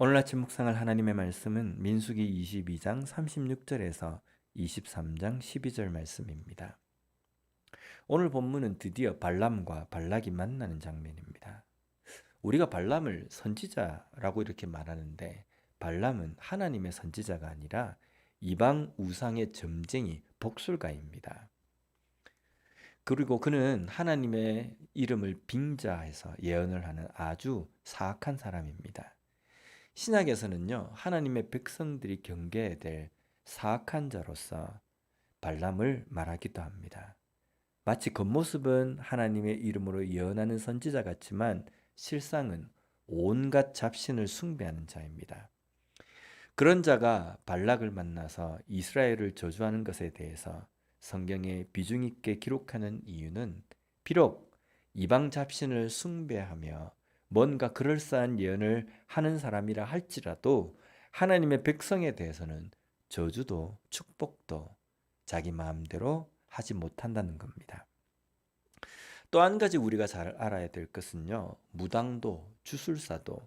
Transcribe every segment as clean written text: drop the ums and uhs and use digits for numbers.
오늘 아침 묵상할 하나님의 말씀은 민수기 22장 36절에서 23장 12절 말씀입니다. 오늘 본문은 드디어 발람과 발락이 만나는 장면입니다. 우리가 발람을 선지자라고 이렇게 말하는데 발람은 하나님의 선지자가 아니라 이방 우상의 점쟁이 복술가입니다. 그리고 그는 하나님의 이름을 빙자해서 예언을 하는 아주 사악한 사람입니다. 신약에서는요, 하나님의 백성들이 경계해야 될 사악한 자로서 발람을 말하기도 합니다. 마치 겉모습은 하나님의 이름으로 예언하는 선지자 같지만 실상은 온갖 잡신을 숭배하는 자입니다. 그런 자가 발락을 만나서 이스라엘을 저주하는 것에 대해서 성경에 비중 있게 기록하는 이유는 비록 이방 잡신을 숭배하며 뭔가 그럴싸한 예언을 하는 사람이라 할지라도 하나님의 백성에 대해서는 저주도 축복도 자기 마음대로 하지 못한다는 겁니다. 또 한 가지 우리가 잘 알아야 될 것은요, 무당도 주술사도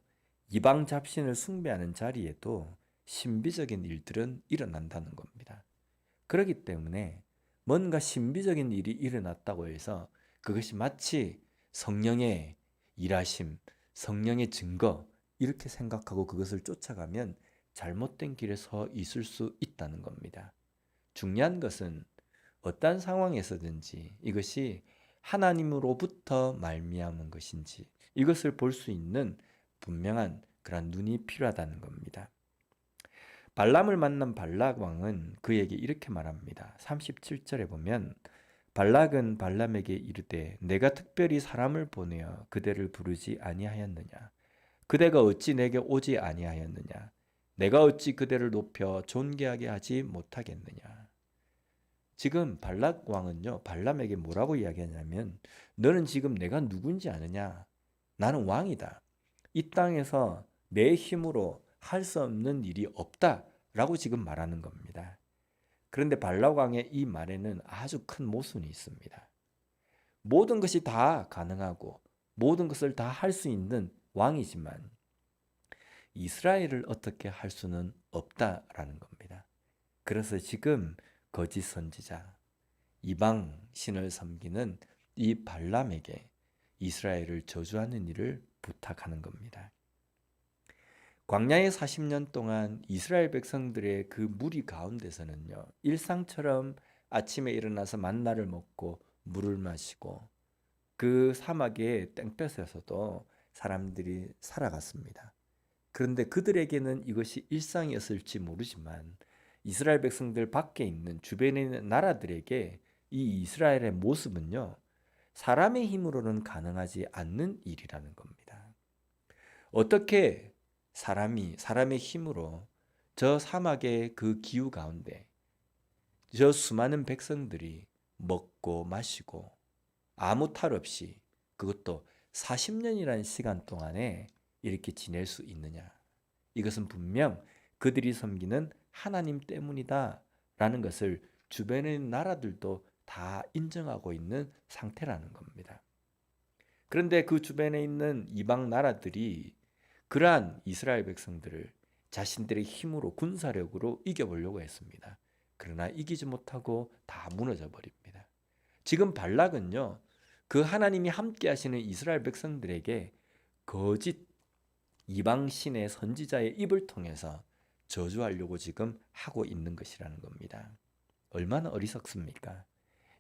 이방 잡신을 숭배하는 자리에도 신비적인 일들은 일어난다는 겁니다. 그렇기 때문에 뭔가 신비적인 일이 일어났다고 해서 그것이 마치 성령의 일하심, 성령의 증거 이렇게 생각하고 그것을 쫓아가면 잘못된 길에 서 있을 수 있다는 겁니다. 중요한 것은 어떤 상황에서든지 이것이 하나님으로부터 말미암은 것인지 이것을 볼 수 있는 분명한 그런 눈이 필요하다는 겁니다. 발람을 만난 발락 왕은 그에게 이렇게 말합니다. 37절에 보면 발락은 발람에게 이르되 내가 특별히 사람을 보내어 그대를 부르지 아니하였느냐? 그대가 어찌 내게 오지 아니하였느냐? 내가 어찌 그대를 높여 존귀하게 하지 못하겠느냐? 지금 발락 왕은요, 발람에게 뭐라고 이야기하냐면 너는 지금 내가 누군지 아느냐? 나는 왕이다. 이 땅에서 내 힘으로 할 수 없는 일이 없다라고 지금 말하는 겁니다. 그런데 발락 왕의 이 말에는 아주 큰 모순이 있습니다. 모든 것이 다 가능하고 모든 것을 다 할 수 있는 왕이지만 이스라엘을 어떻게 할 수는 없다라는 겁니다. 그래서 지금 거짓 선지자, 이방 신을 섬기는 이 발람에게 이스라엘을 저주하는 일을 부탁하는 겁니다. 광야의 40년 동안 이스라엘 백성들의 그 무리 가운데서는요, 일상처럼 아침에 일어나서 만나를 먹고 물을 마시고 그 사막의 땡볕에서도 사람들이 살아갔습니다. 그런데 그들에게는 이것이 일상이었을지 모르지만 이스라엘 백성들 밖에 있는 주변에 있는 나라들에게 이 이스라엘의 모습은요, 사람의 힘으로는 가능하지 않는 일이라는 겁니다. 어떻게 사람의 힘으로 저 사막의 그 기후 가운데 저 수많은 백성들이 먹고 마시고 아무 탈 없이 그것도 40년이라는 시간 동안에 이렇게 지낼 수 있느냐? 이것은 분명 그들이 섬기는 하나님 때문이다 라는 것을 주변의 나라들도 다 인정하고 있는 상태라는 겁니다. 그런데 그 주변에 있는 이방 나라들이 그러한 이스라엘 백성들을 자신들의 힘으로 군사력으로 이겨보려고 했습니다. 그러나 이기지 못하고 다 무너져 버립니다. 지금 발락은요, 그 하나님이 함께 하시는 이스라엘 백성들에게 거짓 이방신의 선지자의 입을 통해서 저주하려고 지금 하고 있는 것이라는 겁니다. 얼마나 어리석습니까?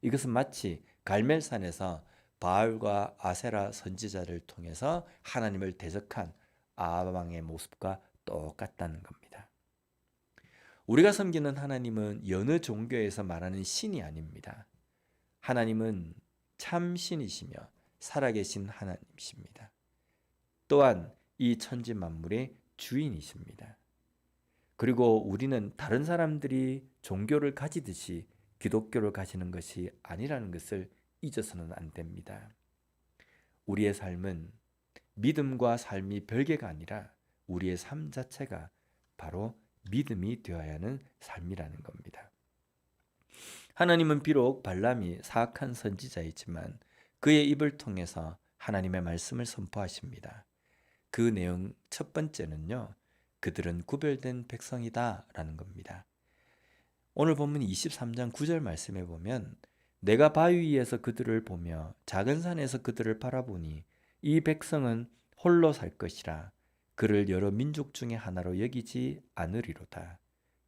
이것은 마치 갈멜산에서 바알과 아세라 선지자를 통해서 하나님을 대적한 아합왕의 모습과 똑같다는 겁니다. 우리가 섬기는 하나님은 여느 종교에서 말하는 신이 아닙니다. 하나님은 참 신이시며 살아계신 하나님이십니다. 또한 이 천지 만물의 주인이십니다. 그리고 우리는 다른 사람들이 종교를 가지듯이 기독교를 가지는 것이 아니라는 것을 잊어서는 안 됩니다. 우리의 삶은 믿음과 삶이 별개가 아니라 우리의 삶 자체가 바로 믿음이 되어야 하는 삶이라는 겁니다. 하나님은 비록 발람이 사악한 선지자이지만 그의 입을 통해서 하나님의 말씀을 선포하십니다. 그 내용 첫 번째는요, 그들은 구별된 백성이다라는 겁니다. 오늘 본문 23장 9절 말씀에 보면 내가 바위 위에서 그들을 보며 작은 산에서 그들을 바라보니 이 백성은 홀로 살 것이라 그를 여러 민족 중에 하나로 여기지 않으리로다.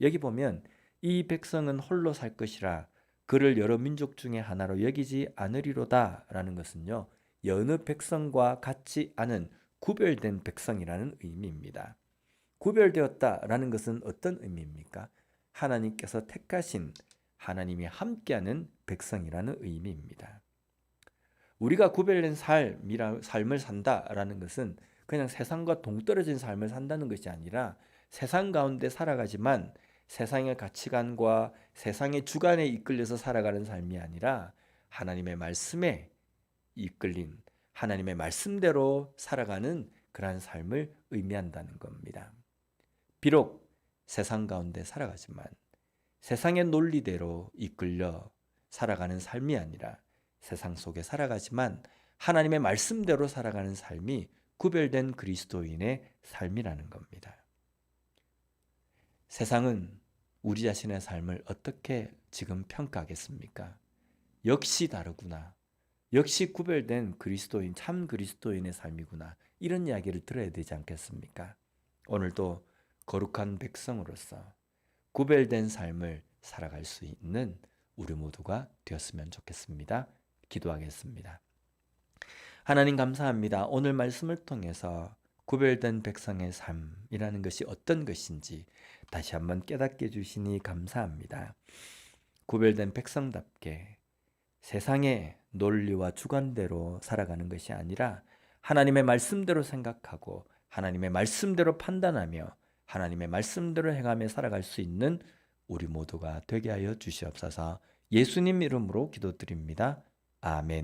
여기 보면 이 백성은 홀로 살 것이라 그를 여러 민족 중에 하나로 여기지 않으리로다 라는 것은요, 여느 백성과 같지 않은 구별된 백성이라는 의미입니다. 구별되었다라는 것은 어떤 의미입니까? 하나님께서 택하신, 하나님이 함께하는 백성이라는 의미입니다. 우리가 구별된 삶을 산다라는 것은 그냥 세상과 동떨어진 삶을 산다는 것이 아니라 세상 가운데 살아가지만 세상의 가치관과 세상의 주관에 이끌려서 살아가는 삶이 아니라 하나님의 말씀에 이끌린, 하나님의 말씀대로 살아가는 그러한 삶을 의미한다는 겁니다. 비록 세상 가운데 살아가지만 세상의 논리대로 이끌려 살아가는 삶이 아니라 세상 속에 살아가지만 하나님의 말씀대로 살아가는 삶이 구별된 그리스도인의 삶이라는 겁니다. 세상은 우리 자신의 삶을 어떻게 지금 평가하겠습니까? 역시 다르구나. 역시 구별된 그리스도인, 참 그리스도인의 삶이구나. 이런 이야기를 들어야 되지 않겠습니까? 오늘도 거룩한 백성으로서 구별된 삶을 살아갈 수 있는 우리 모두가 되었으면 좋겠습니다. 기도하겠습니다. 하나님 감사합니다. 오늘 말씀을 통해서 구별된 백성의 삶이라는 것이 어떤 것인지 다시 한번 깨닫게 해주시니 감사합니다. 구별된 백성답게 세상의 논리와 주관대로 살아가는 것이 아니라 하나님의 말씀대로 생각하고 하나님의 말씀대로 판단하며 하나님의 말씀대로 행하며 살아갈 수 있는 우리 모두가 되게 하여 주시옵소서. 예수님 이름으로 기도드립니다. 아멘.